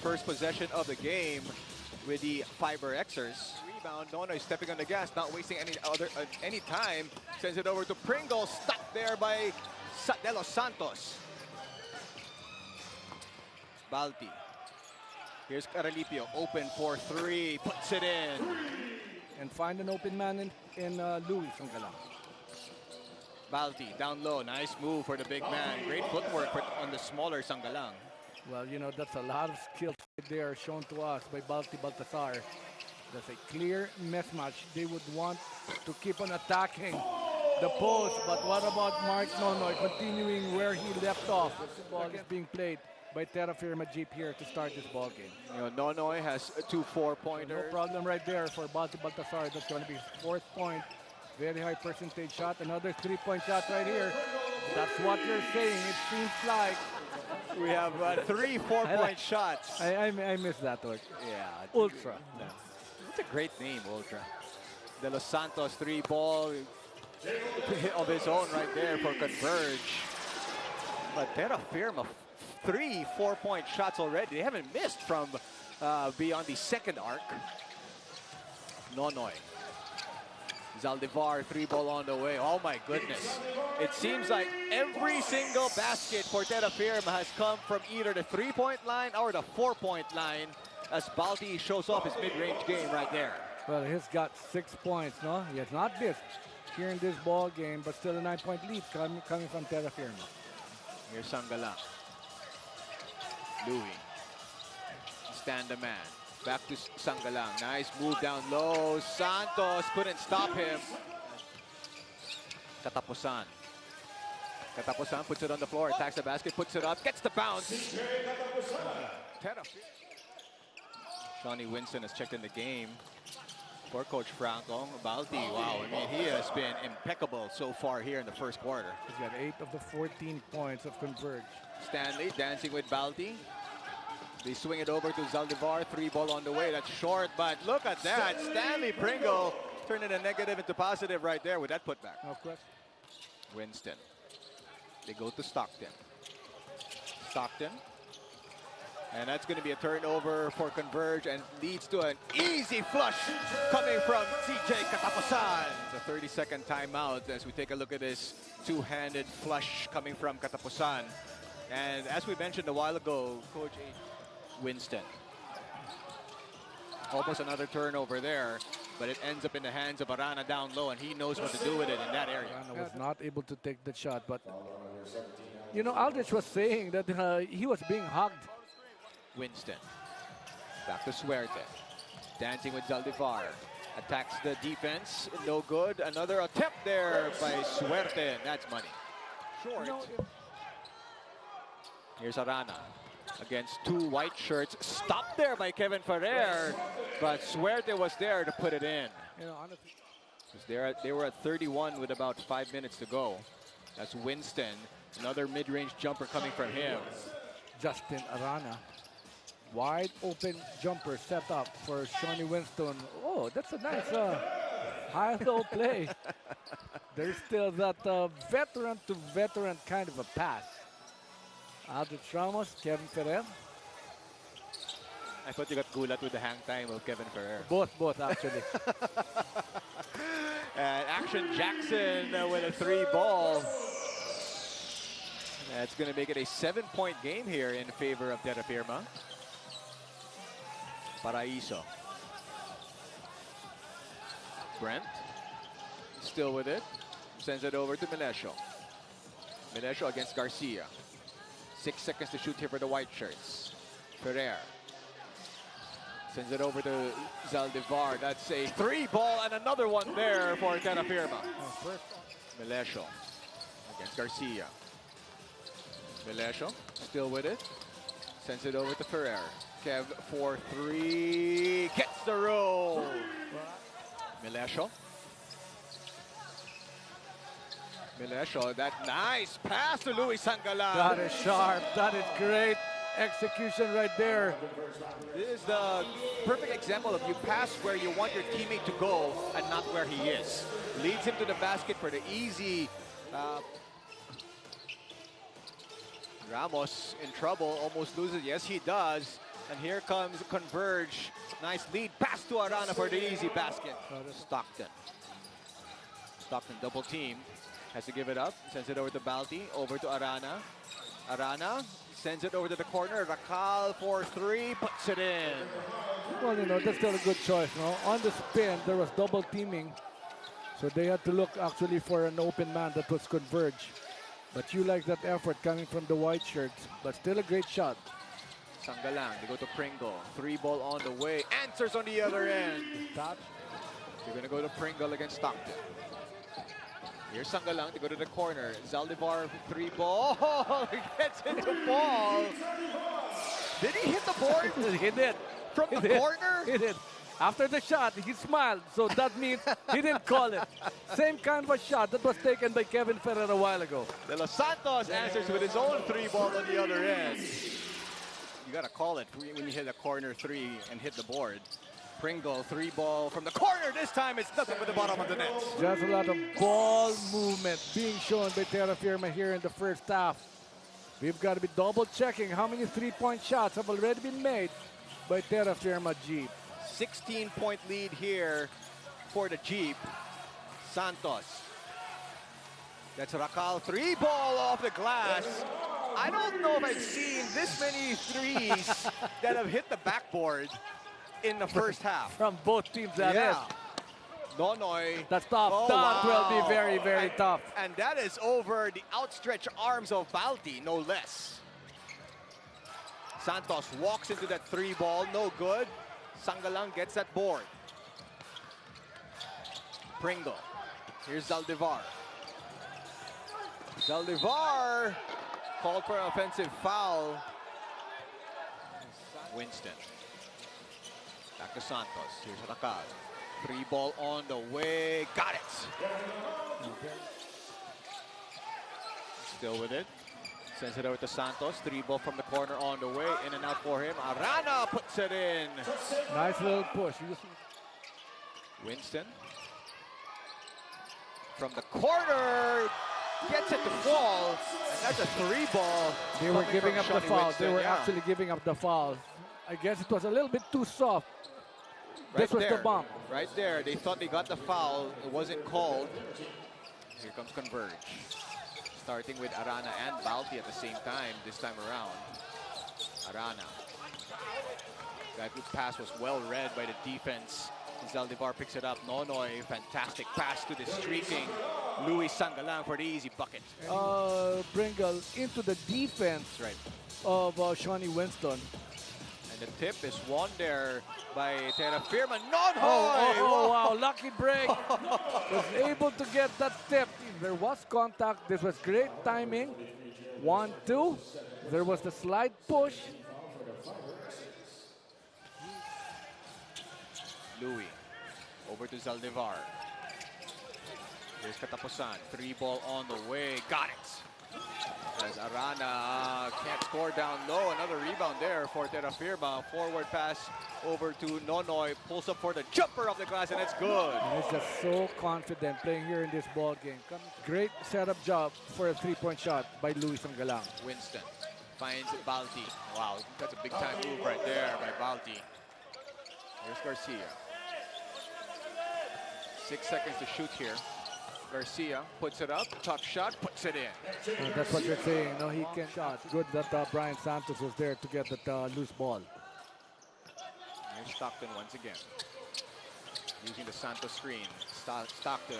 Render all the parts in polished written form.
first possession of the game with the FiberXers. Rebound, Nonoy stepping on the gas, not wasting any time. Sends it over to Pringle, stopped there by De Los Santos. Balti. Here's Caralipio, open for three, puts it in. And find an open man in Louis Sangalang. Balti, down low, nice move for the big man. Great footwork on the smaller Sangalang. Well, you know, that's a lot of skill there shown to us by Balti Baltasar. That's a clear mismatch. They would want to keep on attacking the post, but what about Mark Nonoy continuing where he left off? The ball is being played by Terrafirma Dyip here to start this ball game. You know, Nonoy has two 4-pointers. No problem right there for Balti Baltasar. That's going to be his fourth point. Very high percentage shot. Another 3-point shot right here. That's what you're saying. It seems like we have three 4-point shots. I miss that word. Yeah. Ultra. Yeah. It's a great name, Ultra. De Los Santos 3-ball of his own right there for Converge. But Terrafirma, 3 4-point shots already. They haven't missed from beyond the second arc. Nonoy. Zaldivar, 3-ball on the way. Oh my goodness. It seems like every single basket for Terrafirma has come from either the 3-point line or the 4-point line as Balti shows off his mid-range game right there. Well, he's got 6 points, no? He has not missed here in this ball game, but still a 9-point lead coming from Terrafirma. Here's Sangalang. Louis. Stand the man. Back to Sangalang. Nice move down low. Santos couldn't stop him. Katapusan. Katapusan puts it on the floor, attacks the basket, puts it up, gets the bounce. Shawnee Winston has checked in the game for Coach Franco. Balti, wow, I mean, he has been impeccable so far here in the first quarter. He's got 8 of the 14 points of Converge. Stanley dancing with Balti. They swing it over to Zaldivar, 3-ball on the way. That's short, but look at that. Stanley Pringle turning a negative into positive right there with that putback. No question. Winston. They go to Stockton. Stockton. And that's going to be a turnover for Converge and leads to an easy flush coming from CJ Katapusan. It's a 30-second timeout as we take a look at this two-handed flush coming from Katapusan. And as we mentioned a while ago, Coach Winston. Almost another turnover there, but it ends up in the hands of Arana down low, and he knows what to do with it in that area. Arana was not able to take the shot, but you know, Aldrich was saying that he was being hugged. Winston. Back to Suerte. Dancing with Zaldivar. Attacks the defense. No good. Another attempt there by Suerte. That's money. Short. Here's Arana against 2 white shirts. Stopped there by Kevin Ferrer, but Suerte was there to put it in. You know, honestly, they were at 31 with about 5 minutes to go. That's Winston. Another mid-range jumper coming from him. Justin Arana. Wide open jumper set up for Shawnee Winston. Oh, that's a nice high-low play. There's still that veteran-to-veteran kind of a pass. Aldrich Ramos, Kevin Ferrer. I thought you got gulat with the hang time of Kevin Ferrer. Both actually. And Action Jackson with a 3-ball. That's going to make it a 7-point game here in favor of Terrafirma. Paraiso. Brent. Still with it. Sends it over to Melesio. Melesio against Garcia. 6 seconds to shoot here for the white shirts. Ferrer. Sends it over to Zaldivar. That's a 3-ball and another one there for Terrafirma. Melesio against Garcia. Melesio still with it. Sends it over to Ferrer. Kev for 3. Gets the roll. Melesio. Melesio, that nice pass to Luis Sangalang. That is sharp. That is great execution right there. This is the perfect example of you pass where you want your teammate to go and not where he is. Leads him to the basket for the easy Ramos in trouble, almost loses. Yes, he does. And here comes Converge. Nice lead. Pass to Arana for the easy basket. Stockton. Stockton double team. Has to give it up. Sends it over to Balti. Over to Arana. Arana sends it over to the corner. Racal for three. Puts it in. Well, you know, that's still a good choice, no? On the spin, there was double teaming. So they had to look actually for an open man that was Converge. But you like that effort coming from the white shirts. But still a great shot. Sangalang, they go to Pringle. 3-ball on the way. Answers on the other end. Touch. They're going to go to Pringle against Stockton. Here's Sangalang to go to the corner. Zaldivar, 3-ball. Oh, he gets into ball. Did he hit the board? He did. From the corner? He did. After the shot, he smiled. So that means he didn't call it. Same kind of a shot that was taken by Kevin Ferrer a while ago. De Los Santos answers with his own 3-ball on the other end. You got to call it when you hit a corner 3 and hit the board. Pringle, 3-ball from the corner. This time it's nothing but the bottom of the net. Just a lot of ball movement being shown by Terrafirma here in the first half. We've got to be double checking how many 3-point shots have already been made by Terrafirma Dyip. 16-point lead here for the Jeep. Santos. That's Racal, 3-ball off the glass. I don't know if I've seen this many threes that have hit the backboard in the first half. From both teams, that is. Nonoy. That's tough. Oh, that wow. will be very, very tough. And that is over the outstretched arms of Balti, no less. Santos walks into that 3-ball, no good. Sangalang gets that board. Pringle. Here's Zaldivar. Zaldivar called for an offensive foul. Winston. Back to Santos. Here's Racal. 3-ball on the way. Got it. Still with it. Sends it over to Santos. 3-ball from the corner on the way. In and out for him. Arana puts it in. Nice little push. Winston. From the corner. Gets it to fall. And that's a 3-ball. They were giving up the foul. Winston, They were actually giving up the foul. I guess it was a little bit too soft. Right this was there, the bump. Right there. They thought they got the foul. It wasn't called. Here comes Converge. Starting with Arana and Balti at the same time this time around. Arana. That good pass was well read by the defense. Zaldivar picks it up. Nonoy, fantastic pass to the streaking Luis Sangalang for the easy bucket. Pringle into the defense of Shawnee Winston. And the tip is won there by Terrafirma. Nonoy! Oh, wow, lucky break. Was able to get that tip. There was contact. This was great timing. 1-2. There was the slide push. Louis. Over to Zaldivar. Here's Katapusan. 3-ball on the way. Got it. As Arana can't score down low. Another rebound there for Terrafirma. Forward pass over to Nonoy. Pulls up for the jumper off the glass, and it's good. And he's just so confident playing here in this ball game. Great setup job for a 3-point shot by Luis Sangalang. Winston finds Balti. Wow, that's a big-time move right there by Balti. Here's Garcia. 6 seconds to shoot here. Garcia puts it up, tough shot, puts it in. And that's what you're saying. No, he can shot. Good that Brian Santos was there to get that loose ball. Here's Stockton once again. Using the Santos screen. Stockton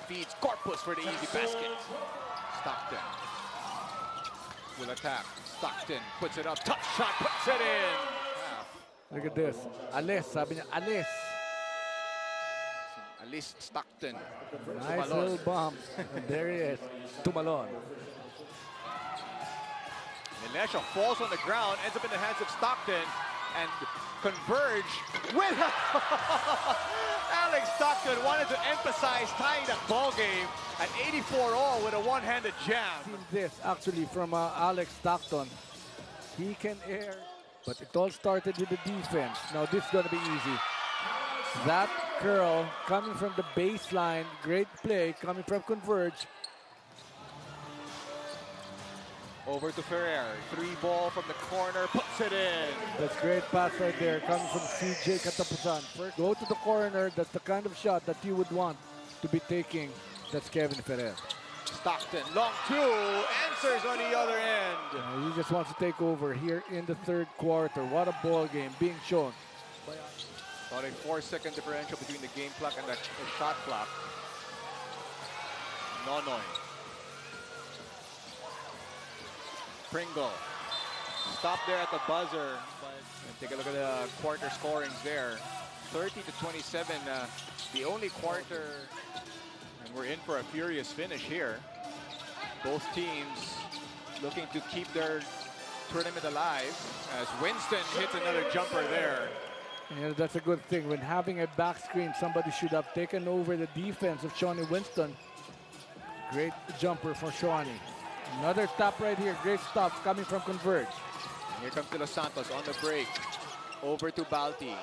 feeds Corpus for the easy basket. Stockton will attack. Stockton puts it up, tough shot, puts it in. Look at this. Ales, sabi niya, Ales. Alis Stockton. Nice little bump. And there he is. Tumalon. Melesha falls on the ground, ends up in the hands of Stockton, and Converge with Alex Stockton wanted to emphasize tying that ball game at 84-all with a one-handed jam. Seen this actually from Alex Stockton. He can air, but it all started with the defense. Now this is going to be easy. That curl coming from the baseline, great play coming from Converge. Over to Ferrer. 3-ball from the corner. Puts it in. That's great pass right there coming from CJ Katapusan. First, go to the corner. That's the kind of shot that you would want to be taking. That's Kevin Ferrer. Stockton, long 2. Answers on the other end. He just wants to take over here in the third quarter. What a ball game being shown. About a 4-second differential between the game clock and the shot clock. Nonoy. Pringle. Stop there at the buzzer. And take a look at the quarter scorings there. 30-27. The only quarter. And we're in for a furious finish here. Both teams looking to keep their tournament alive as Winston hits another jumper there. Yeah, that's a good thing. When having a back screen, somebody should have taken over the defense of Shawnee Winston. Great jumper for Shawnee. Another stop right here. Great stop coming from Converge. Here comes De Los Santos on the break. Over to Balti.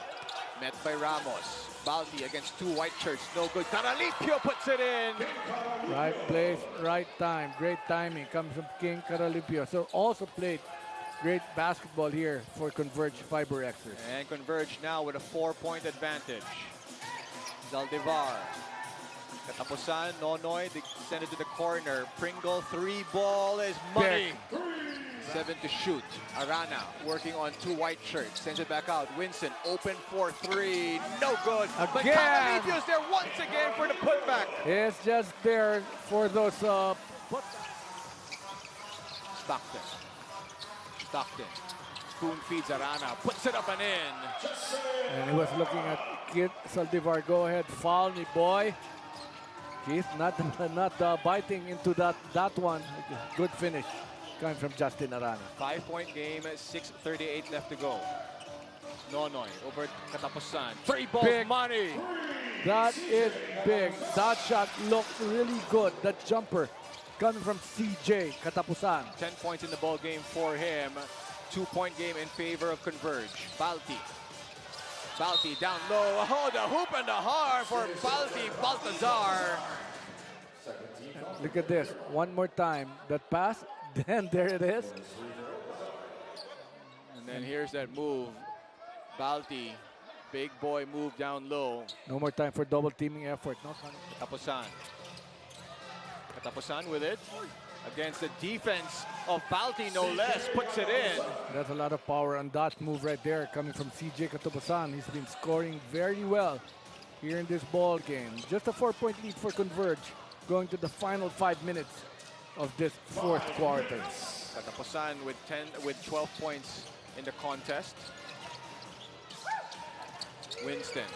Met by Ramos. Balti against 2 white shirts. No good. Caralipio puts it in. Right place, right time. Great timing comes from King Caralipio. So also played great basketball here for Converge FiberXers. And Converge now with a 4-point advantage. Zaldivar. Katapusan, Nonoy, they send it to the corner. Pringle, 3-ball is money. 7 to shoot. Arana working on 2 white shirts. Sends it back out. Winston open for 3. No good. Again. But Caralipio's there once again for the putback. It's just there for those Stockton. Spoon feeds Arana. Puts it up and in. And he was looking at Kid Saldivar. Go ahead, foul me, boy. Keith not biting into that one. Good finish coming from Justin Arana. 5-point game, 6:38 left to go. Nonoy over Katapusan. 3 balls, Big. money. That is big. That shot looked really good. That jumper coming from CJ Katapusan. 10 points in the ball game for him. 2-point game in favor of Converge. Balti down low. Oh, the hoop and the harm for Baltazar. Look at this. One more time. That pass. Then there it is. And then here's that move. Balti. Big boy move down low. No more time for double teaming effort. No. Katapusan with it. Against the defense of Balti, no less. Puts it in. That's a lot of power on that move right there coming from CJ Katapusan. He's been scoring very well here in this ball game. Just a 4-point lead for Converge going to the final 5 minutes of this fourth quarter. Katapusan with 12 points in the contest. Winston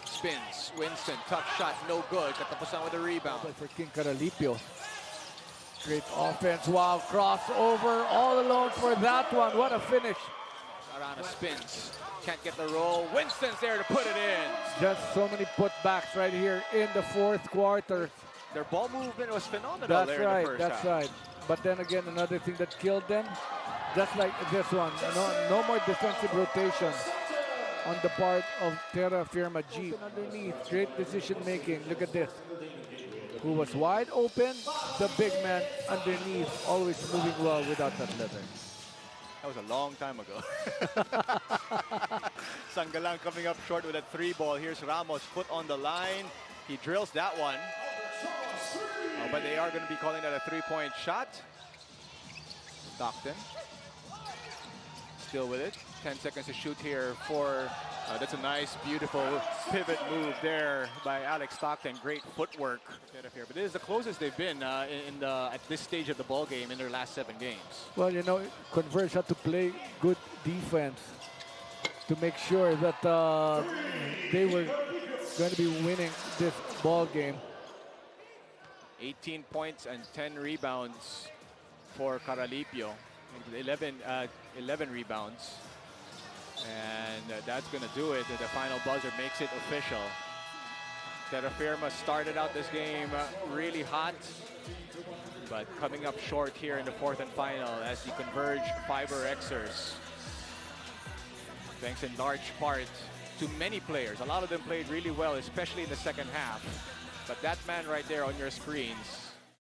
spins. Winston, tough shot, no good. Katapusan with a rebound. For King Caralipio. Great offense. Wow, crossover all alone for that one. What a finish. Arana spins. Can't get the roll. Winston's there to put it in. Just so many putbacks right here in the fourth quarter. Their ball movement was phenomenal That's there right, in the first that's half. right. But then again, another thing that killed them, just like this one, no more defensive rotation on the part of Terrafirma Dyip. Underneath, great decision making. Look at this. Who was wide open, the big man underneath, always moving well without that leather. That was a long time ago. Sangalang coming up short with that 3-ball. Here's Ramos, foot on the line. He drills that one. But they are going to be calling that a 3-point shot. Stockton. Still with it. 10 seconds to shoot here for... that's a nice, beautiful pivot move there by Alex Stockton. Great footwork. But this is the closest they've been at this stage of the ball game in their last 7 games. Well, you know, Converge had to play good defense to make sure that they were going to be winning this ball game. 18 points and 10 rebounds for Caralipio. 11 rebounds. And that's going to do it. The final buzzer makes it official. Terrafirma started out this game really hot, but coming up short here in the fourth and final as the Converge FiberXers, thanks in large part to many players. A lot of them played really well, especially in the second half. But that man right there on your screens